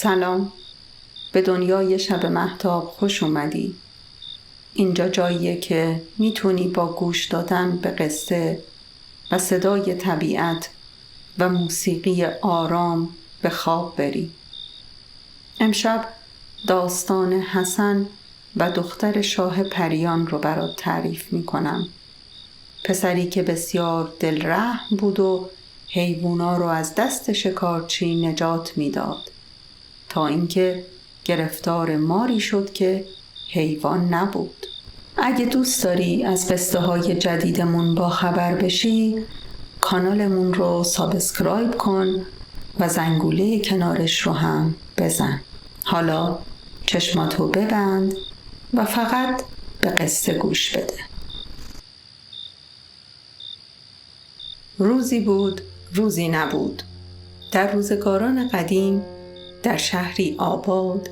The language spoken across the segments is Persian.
سلام، به دنیای شب مهتاب خوش اومدی. اینجا جاییه که میتونی با گوش دادن به قصه و صدای طبیعت و موسیقی آرام به خواب بری. امشب داستان حسن و دختر شاه پریان رو برات تعریف میکنم. پسری که بسیار دلرحم بود و حیوونا رو از دست شکارچی نجات میداد تا اینکه گرفتار ماری شد که حیوان نبود. اگه دوست داری از قصه های جدیدمون با خبر بشی، کانالمون رو سابسکرایب کن و زنگوله کنارش رو هم بزن. حالا چشماتو ببند و فقط به قصه گوش بده. روزی بود، روزی نبود. در روزگاران قدیم در شهری آباد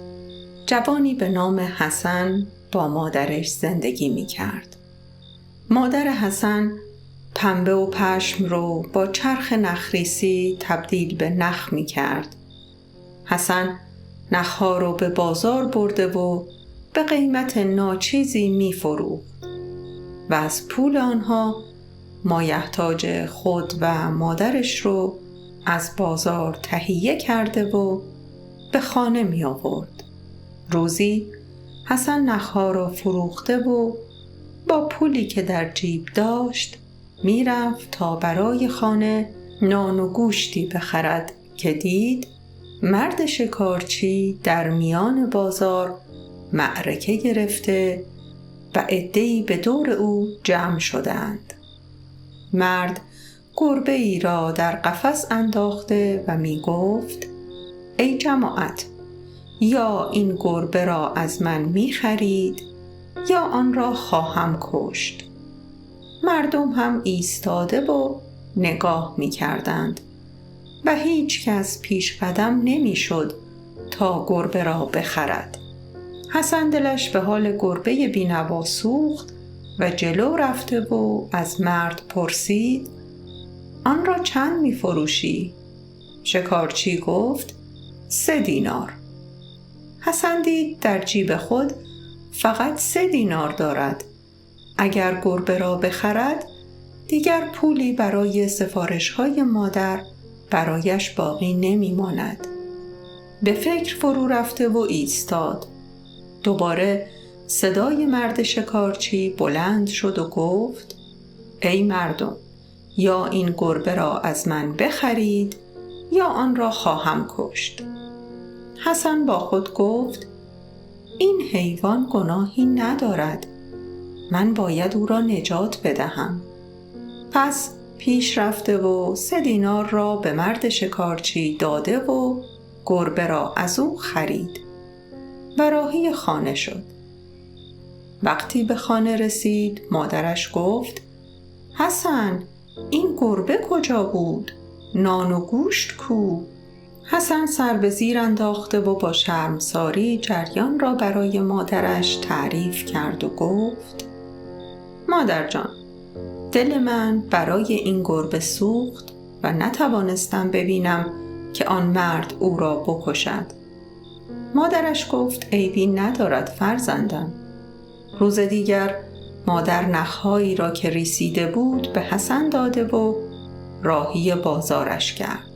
جوانی به نام حسن با مادرش زندگی می کرد. مادر حسن پنبه و پشم رو با چرخ نخریسی تبدیل به نخ می کرد. حسن نخها رو به بازار برده و به قیمت ناچیزی می فروخت و از پول آنها مایحتاج خود و مادرش رو از بازار تهیه کرده و به خانه می آورد. روزی حسن نخها را فروخته و با پولی که در جیب داشت می رفت تا برای خانه نان و گوشتی بخرد که دید مرد شکارچی در میان بازار معرکه گرفته و عده‌ای به دور او جمع شدند. مرد گربه ای را در قفس انداخته و می گفت: ای جماعت، یا این گربه را از من می خرید یا آن را خواهم کشت. مردم هم ایستاده و نگاه می کردند و هیچ کس پیش قدم نمی شد تا گربه را بخرد. حسن دلش به حال گربه بینوا سوخت و جلو رفته و از مرد پرسید: آن را چند می فروشی؟ شکارچی گفت: 3 دینار. حسن دید در جیب خود فقط 3 دینار دارد. اگر گربه را بخرد دیگر پولی برای سفارش‌های مادر برایش باقی نمی ماند. به فکر فرو رفته و ایستاد. دوباره صدای مرد شکارچی بلند شد و گفت: ای مردم، یا این گربه را از من بخرید یا آن را خواهم کشت. حسن با خود گفت: این حیوان گناهی ندارد، من باید او را نجات بدهم. پس پیش رفته و 3 دینار را به مرد شکارچی داده و گربه را از او خرید و راهی خانه شد. وقتی به خانه رسید مادرش گفت: حسن، این گربه کجا بود؟ نان و گوشت کو؟ حسن سر به زیر انداخته و با شرمساری جریان را برای مادرش تعریف کرد و گفت: مادر جان، دل من برای این گربه سوخت و نتوانستم ببینم که آن مرد او را بکشد. مادرش گفت: عیبی ندارد فرزندم. روز دیگر مادر نخهایی را که ریسیده بود به حسن داده و راهی بازارش کرد.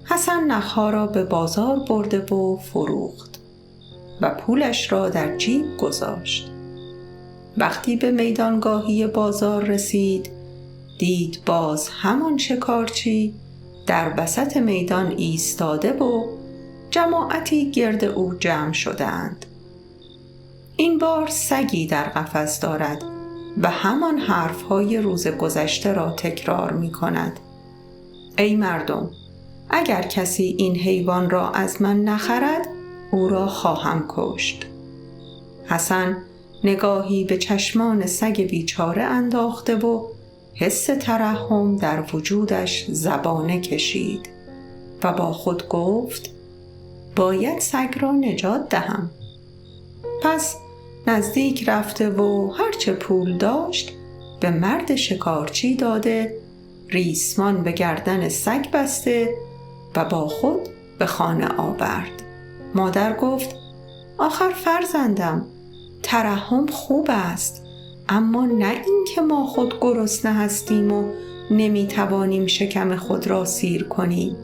حسن نخها را به بازار برده و فروخت و پولش را در جیب گذاشت. وقتی به میدانگاهی بازار رسید دید باز همان شکارچی در وسط میدان ایستاده و جماعتی گرد او جمع شدند. این بار سگی در قفس دارد و همان حرفهای روز گذشته را تکرار می کند: ای مردم، اگر کسی این حیوان را از من نخرد او را خواهم کشت. حسن نگاهی به چشمان سگ بیچاره انداخته و حس ترحم در وجودش زبانه کشید و با خود گفت: باید سگ را نجات دهم. پس نزدیک رفته و هرچه پول داشت به مرد شکارچی داده، ریسمان به گردن سگ بسته و با خود به خانه آورد. مادر گفت آخر فرزندم، ترحم خوب است، اما نه این که ما خود گرسنه هستیم و نمیتوانیم شکم خود را سیر کنیم.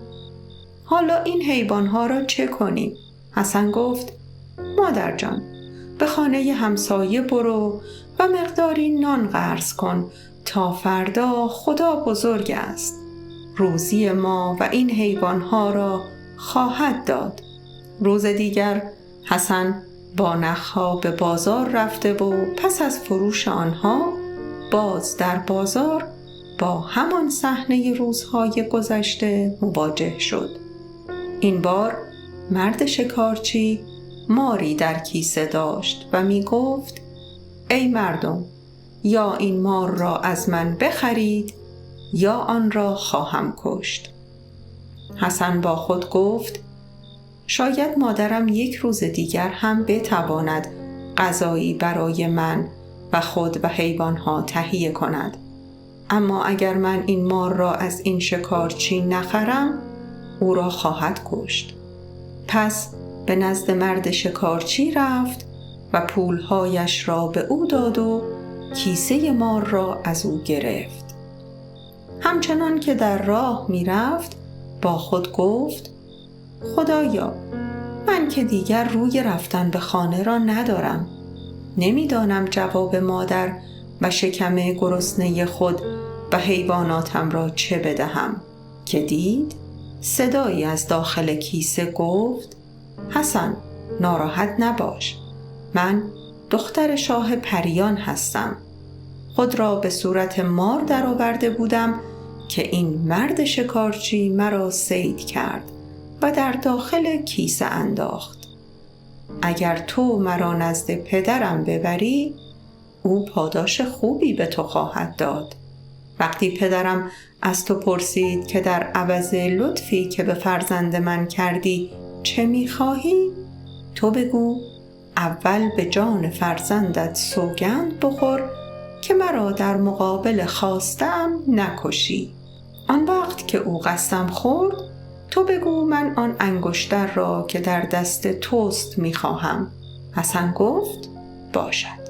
حالا این حیوانها را چه کنیم؟ حسن گفت مادر جان، به خانه همسایه برو و مقداری نان قرض کن تا فردا خدا بزرگ است. روزی ما و این حیوانها را خواهد داد. روز دیگر حسن با نخها به بازار رفته و پس از فروش آنها باز در بازار با همان صحنه روزهای گذشته مواجه شد. این بار مرد شکارچی ماری در کیسه داشت و می گفت ای مردم، یا این مار را از من بخرید یا آن را خواهم کشت. حسن با خود گفت شاید مادرم یک روز دیگر هم بتواند غذایی برای من و خود و حیوانها تهیه کند، اما اگر من این مار را از این شکارچی نخرم او را خواهد کشت. پس به نزد مرد شکارچی رفت و پولهایش را به او داد و کیسه مار را از او گرفت. همچنان که در راه می رفت با خود گفت خدایا، من که دیگر روی رفتن به خانه را ندارم. نمیدانم جواب مادر و شکم گرسنه خود و حیواناتم را چه بدهم که دید صدایی از داخل کیسه گفت حسن، ناراحت نباش، من دختر شاه پریان هستم. خود را به صورت مار درآورده بودم که این مرد شکارچی مرا صید کرد و در داخل کیسه انداخت. اگر تو مرا نزد پدرم ببری، او پاداش خوبی به تو خواهد داد. وقتی پدرم از تو پرسید که در عوض لطفی که به فرزند من کردی چه می‌خواهی؟ تو بگو اول به جان فرزندت سوگند بخور که مرا در مقابل خواستم نکشی. آن وقت که او قسم خورد، تو بگو من آن انگشتر را که در دست توست می‌خواهم. حسن گفت باشد.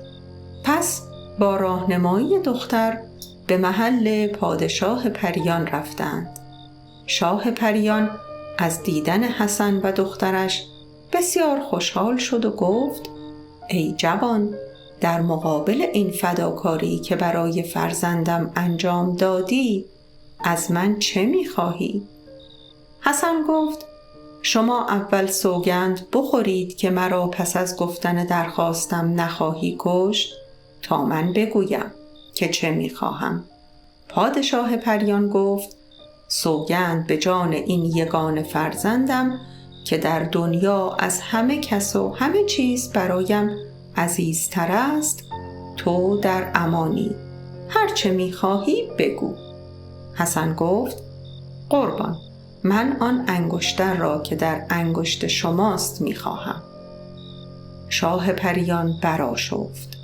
پس با راهنمایی دختر به محل پادشاه پریان رفتند. شاه پریان از دیدن حسن و دخترش بسیار خوشحال شد و گفت ای جوان، در مقابل این فداکاری که برای فرزندم انجام دادی از من چه می‌خواهی؟ حسن گفت شما اول سوگند بخورید که مرا پس از گفتن درخواستم نخواهی کشت تا من بگویم که چه می‌خواهم. پادشاه پریان گفت سوگند به جان این یگانه فرزندم که در دنیا از همه کس و همه چیز برایم عزیزتر است، تو در امانی، هر چه می‌خواهی بگو. حسن گفت قربان، من آن انگشتر را که در انگشت شماست می‌خواهم. شاه پریان برآشفت،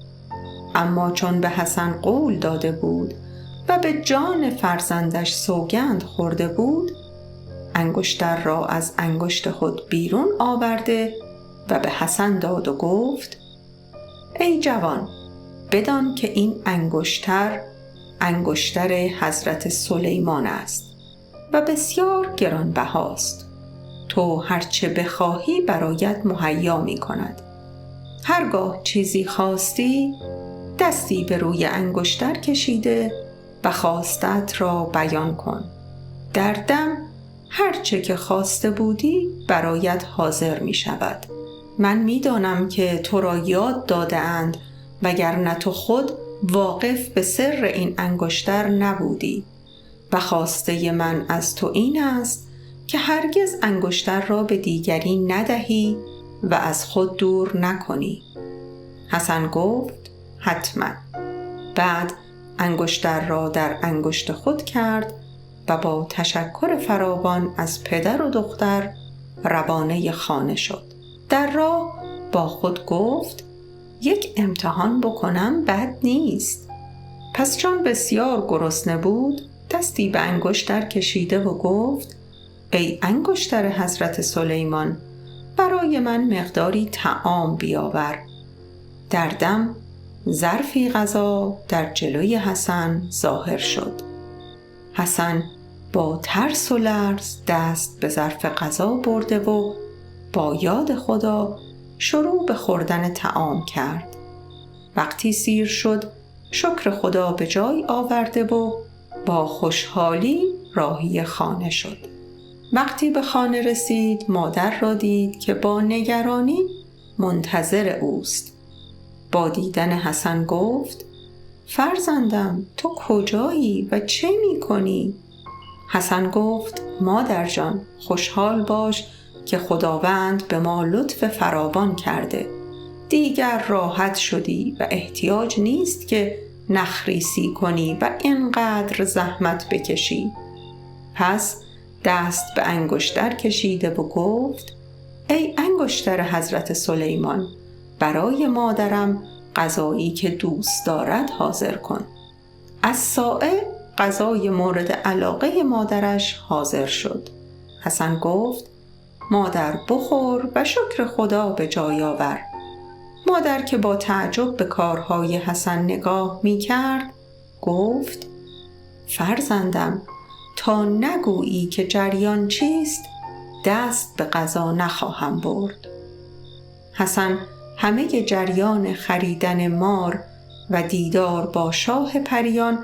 اما چون به حسن قول داده بود و به جان فرزندش سوگند خورده بود، انگشتر را از انگشت خود بیرون آورده و به حسن داد و گفت ای جوان، بدان که این انگشتر حضرت سلیمان است و بسیار گرانبهاست. تو هرچه بخواهی برایت مهیا می کند. هرگاه چیزی خواستی، دستی به روی انگشتر کشیده و خواستت را بیان کن. در دم هرچه که خواسته بودی برایت حاضر می شود. من می دانم که تو را یاد داده اند وگرنه تو خود واقف به سر این انگشتر نبودی و خواسته من از تو این است که هرگز انگشتر را به دیگری ندهی و از خود دور نکنی. حسن گفت حتما. بعد انگشتر را در انگشت خود کرد و با تشکر فراوان از پدر و دختر روانه خانه شد. در راه با خود گفت یک امتحان بکنم بد نیست. پس چون بسیار گرسنه بود، دستی به انگشتر کشیده و گفت ای انگشتر حضرت سلیمان، برای من مقداری طعام بیاور. در دم ظرفی غذا در جلوی حسن ظاهر شد. حسن با ترس و لرز دست به ظرف غذا برده و با یاد خدا شروع به خوردن طعام کرد. وقتی سیر شد شکر خدا به جای آورده و با خوشحالی راهی خانه شد. وقتی به خانه رسید مادر را دید که با نگرانی منتظر اوست. با دیدن حسن گفت: فرزندم، تو کجایی و چه می کنی؟ حسن گفت: مادر جان، خوشحال باش که خداوند به ما لطف فراوان کرده. دیگر راحت شدی و احتیاج نیست که نخریسی کنی و اینقدر زحمت بکشی. پس دست به انگشتر کشیده و گفت: ای انگشتر حضرت سلیمان، برای مادرم غذایی که دوست دارد حاضر کن. از ساعه غذای مورد علاقه مادرش حاضر شد. حسن گفت: مادر بخور و شکر خدا به جای آور. مادر که با تعجب به کارهای حسن نگاه می کرد گفت: فرزندم، تا نگویی که جریان چیست دست به غذا نخواهم برد. حسن همه جریان خریدن مار و دیدار با شاه پریان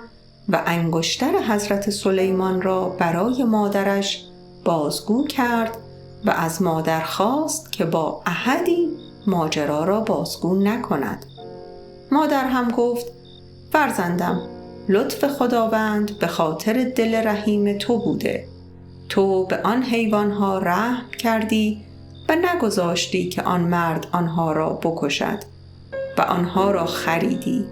و انگشتر حضرت سلیمان را برای مادرش بازگو کرد و از مادر خواست که با احدی ماجرا را بازگو نکند. مادر هم گفت: فرزندم، لطف خداوند به خاطر دل رحیم تو بوده. تو به آن حیوانها رحم کردی و نگذاشتی که آن مرد آنها را بکشد و آنها را خریدی.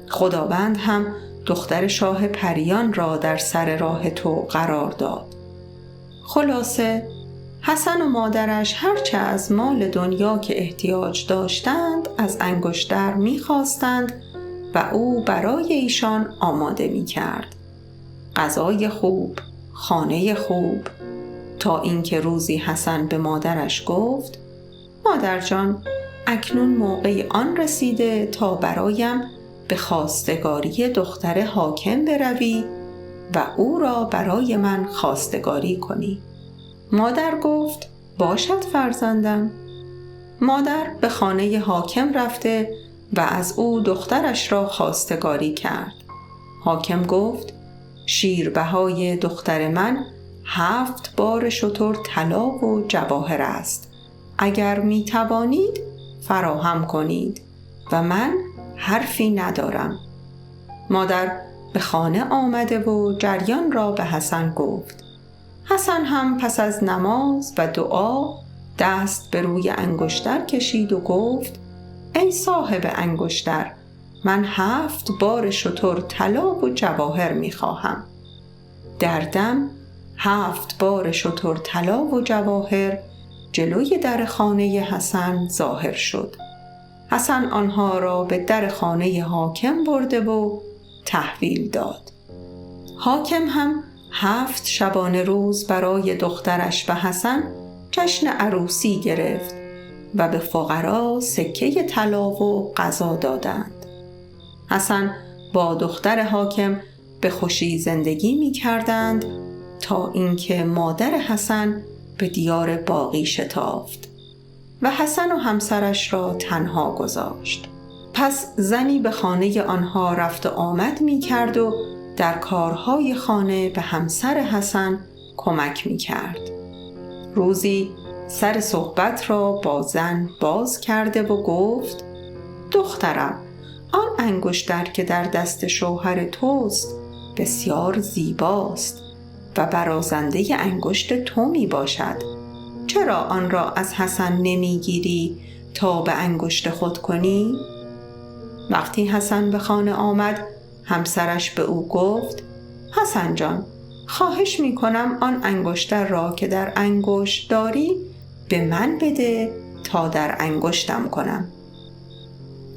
خداوند هم دختر شاه پریان را در سر راه تو قرار داد. خلاصه حسن و مادرش هرچه از مال دنیا که احتیاج داشتند از انگشتر می‌خواستند و او برای ایشان آماده می‌کرد. غذای خوب، خانه خوب، تا اینکه روزی حسن به مادرش گفت: مادر جان، اکنون موقع آن رسیده تا برایم به خواستگاری دختر حاکم بروی و او را برای من خواستگاری کنی. مادر گفت: باشد فرزندم. مادر به خانه حاکم رفته و از او دخترش را خواستگاری کرد. حاکم گفت: شیربهای دختر من 7 بار شتر طلا و جواهر است. اگر می توانید فراهم کنید و من حرفی ندارم. مادر به خانه آمده و جریان را به حسن گفت. حسن هم پس از نماز و دعا دست به روی انگشتر کشید و گفت: ای صاحب انگشتر، من 7 بار شتر طلا و جواهر می خواهم. در دم 7 بار شتر طلا و جواهر جلوی در خانه حسن ظاهر شد. حسن آنها را به در خانه حاکم برده و تحویل داد. حاکم هم 7 شبانه روز برای دخترش و حسن جشن عروسی گرفت و به فقرا سکه طلا و غذا دادند. حسن با دختر حاکم به خوشی زندگی می کردند تا اینکه مادر حسن به دیار باغی شتافت و حسن و همسرش را تنها گذاشت. پس زنی به خانه آنها رفت و آمد می کرد و در کارهای خانه به همسر حسن کمک می کرد. روزی سر صحبت را با زن باز کرده و گفت: دخترم، آن انگشتر که در دست شوهر توست بسیار زیباست و برازنده انگشت تو می باشد. چرا آن را از حسن نمی گیری تا به انگشت خود کنی؟ وقتی حسن به خانه آمد همسرش به او گفت: حسن جان، خواهش می کنم آن انگشتر را که در انگشت داری به من بده تا در انگشتم کنم.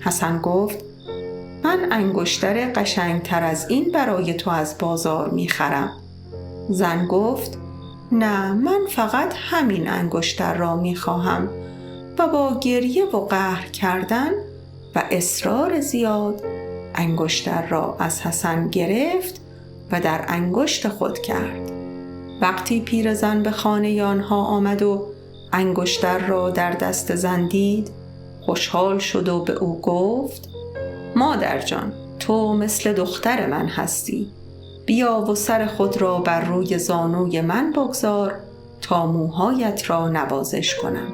حسن گفت: من انگشتر قشنگتر از این برای تو از بازار می خرم. زن گفت: نه، من فقط همین انگشتر را می خواهم. و با گریه و قهر کردن و اصرار زیاد انگشتر را از حسن گرفت و در انگشت خود کرد. وقتی پیرزن به خانه آنها آمد و انگشتر را در دست زن دید، خوشحال شد و به او گفت: مادر جان، تو مثل دختر من هستی. بیا و سر خود را بر روی زانوی من بگذار تا موهایت را نوازش کنم.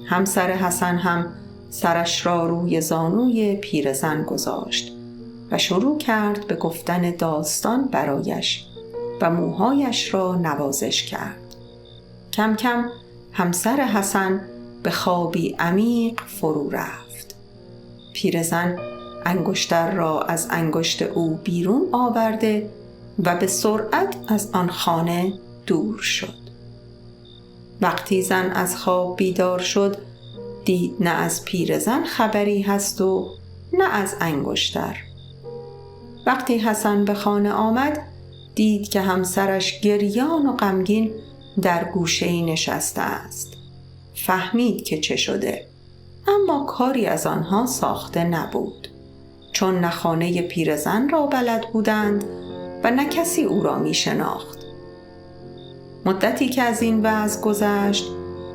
همسر حسن هم سرش را روی زانوی پیرزن گذاشت و شروع کرد به گفتن داستان برایش و موهایش را نوازش کرد. کم کم همسر حسن به خوابی عمیق فرو رفت. پیرزن انگشتر را از انگشت او بیرون آورده و به سرعت از آن خانه دور شد. وقتی زن از خواب بیدار شد، دید نه از پیرزن خبری هست و نه از انگشتر. وقتی حسن به خانه آمد، دید که همسرش گریان و غمگین در گوشه‌ای نشسته است. فهمید که چه شده، اما کاری از آنها ساخته نبود، چون نه خانه پیرزن را بلد بودند و نه کسی او را می شناخت. مدتی که از این وضع گذشت،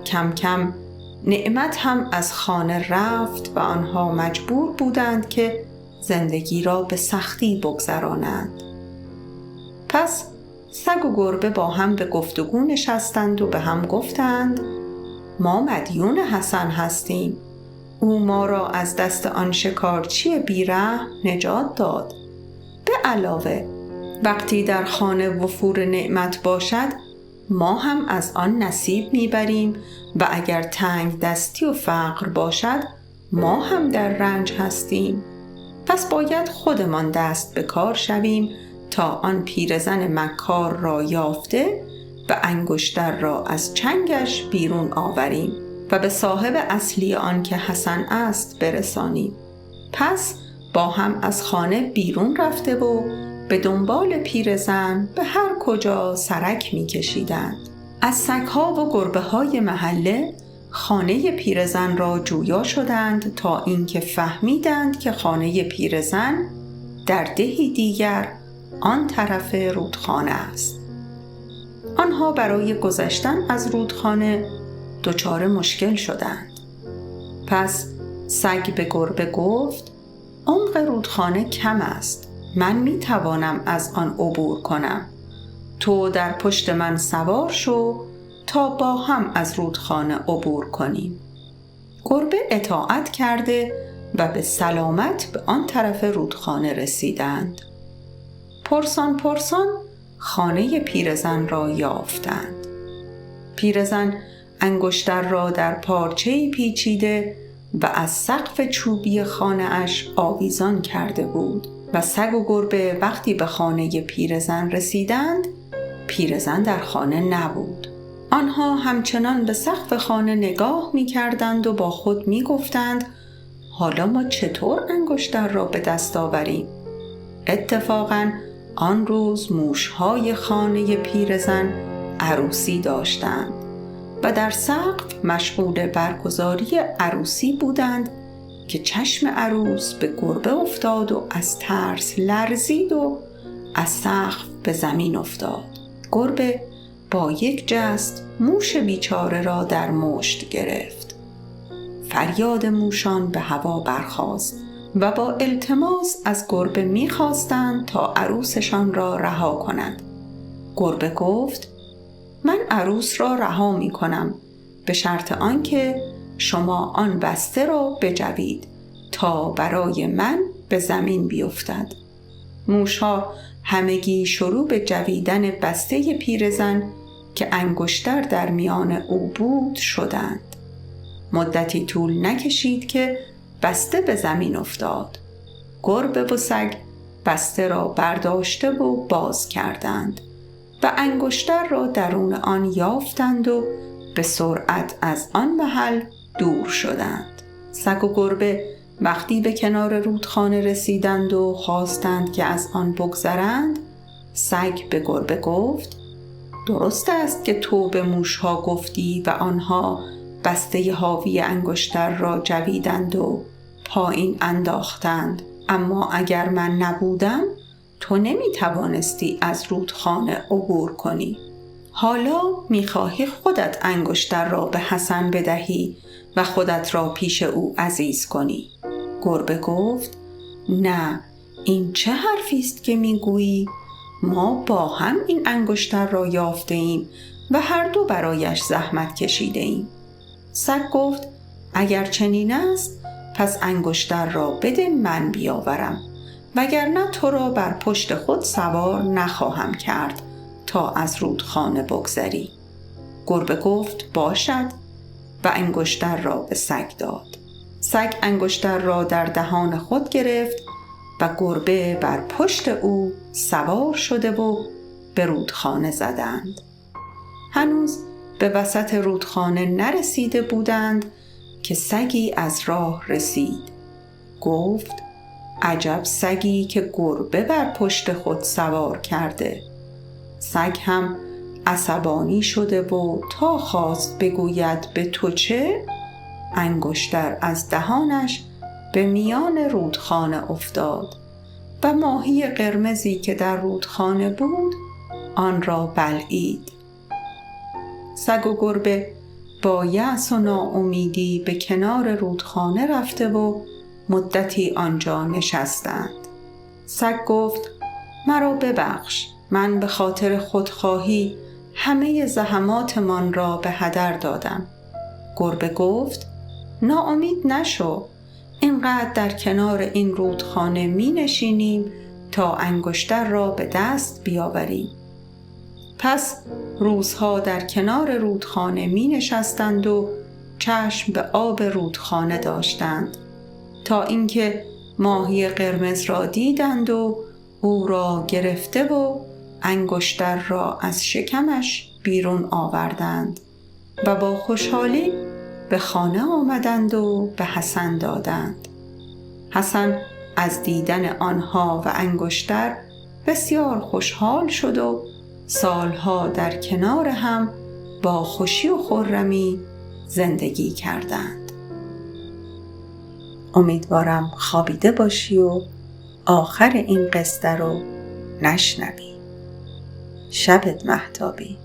کم کم نعمت هم از خانه رفت و آنها مجبور بودند که زندگی را به سختی بگذرانند. پس سگ و گربه با هم به گفتگو نشستند و به هم گفتند: ما مدیون حسن هستیم. او ما را از دست آن شکارچی بیرحم نجات داد. به علاوه وقتی در خانه وفور نعمت باشد، ما هم از آن نصیب میبریم و اگر تنگ دستی و فقر باشد، ما هم در رنج هستیم. پس باید خودمان دست به کار شویم تا آن پیرزن مکار را یافته و انگشتر را از چنگش بیرون آوریم و به صاحب اصلی آن که حسن است برسانیم. پس با هم از خانه بیرون رفته و به دنبال پیرزن به هر کجا سرک می کشیدند. از سگ‌ها و گربه‌های محله خانه پیرزن را جویا شدند تا اینکه فهمیدند که خانه پیرزن در دهی دیگر آن طرف رودخانه است. آنها برای گذشتن از رودخانه دچار مشکل شدند. پس سگ به گربه گفت: عمق رودخانه کم است، من می توانم از آن عبور کنم. تو در پشت من سوار شو تا با هم از رودخانه عبور کنیم. گربه اطاعت کرده و به سلامت به آن طرف رودخانه رسیدند. پرسان خانه پیرزن را یافتند. پیرزن انگشتر را در پارچه‌ای پیچیده و از سقف چوبی خانه اش آویزان کرده بود و سگ و گربه وقتی به خانه پیرزن رسیدند، پیرزن در خانه نبود. آنها همچنان به سقف خانه نگاه می کردند و با خود می گفتند: حالا ما چطور انگشتر را به دست آوریم؟ اتفاقاً آن روز موشهای خانه پیرزن عروسی داشتند و در سقف مشغول برگزاری عروسی بودند که چشم عروس به گربه افتاد و از ترس لرزید و از سقف به زمین افتاد. گربه با یک جست موش بیچاره را در مشت گرفت. فریاد موشان به هوا برخاست و با التماس از گربه می‌خواستند تا عروسشان را رها کند. گربه گفت: من عروس را رها می‌کنم به شرط آنکه شما آن بسته را بجوید تا برای من به زمین بیفتد. موشها همگی شروع به جویدن بسته پیرزن که انگشتر در میان او بود شدند. مدتی طول نکشید که بسته به زمین افتاد. گربه و سگ بسته را برداشته و باز کردند و انگشتر را درون آن یافتند و به سرعت از آن محل دور شدند. سگ و گربه وقتی به کنار رودخانه رسیدند و خواستند که از آن بگذرند، سگ به گربه گفت: درست است که تو به موشها گفتی و آنها بسته حاوی انگشتر را جویدند و پایین انداختند، اما اگر من نبودم تو نمی توانستی از رودخانه عبور کنی. حالا می خواهی خودت انگشتر را به حسن بدهی و خودت را پیش او عزیز کنی. گربه گفت نه، این چه حرفی است که می گویی؟ ما با هم این انگشتر را یافته ایم و هر دو برایش زحمت کشیده ایم. سگ گفت اگر چنین است پس انگشتر را بده من بیاورم، وگرنه تو را بر پشت خود سوار نخواهم کرد تا از رودخانه بگذری. گربه گفت باشد و انگشتر را به سگ داد. سگ انگشتر را در دهان خود گرفت و گربه بر پشت او سوار شده و به رودخانه زدند. هنوز به وسط رودخانه نرسیده بودند که سگی از راه رسید. گفت عجب سگی که گربه بر پشت خود سوار کرده. سگ هم عصبانی شده و تا خواست بگوید به تو چه، انگشتر از دهانش به میان رودخانه افتاد و ماهی قرمزی که در رودخانه بود آن را بلعید. سگ و گربه با یأس و ناامیدی به کنار رودخانه رفته و مدتی آنجا نشستند. سگ گفت مرا ببخش، من به خاطر خودخواهی همه زحماتمان را به هدر دادم. گربه گفت ناامید نشو، اینقدر در کنار این رودخانه می نشینیم تا انگشتر را به دست بیاوریم. پس روزها در کنار رودخانه می نشستند و چشم به آب رودخانه داشتند تا اینکه ماهی قرمز را دیدند و او را گرفته و انگشتر را از شکمش بیرون آوردند و با خوشحالی به خانه آمدند و به حسن دادند. حسن از دیدن آنها و انگشتر بسیار خوشحال شد و سالها در کنار هم با خوشی و خرمی زندگی کردند. امیدوارم خوابیده باشی و آخر این قصه رو نشنوی. شبت مهتابی.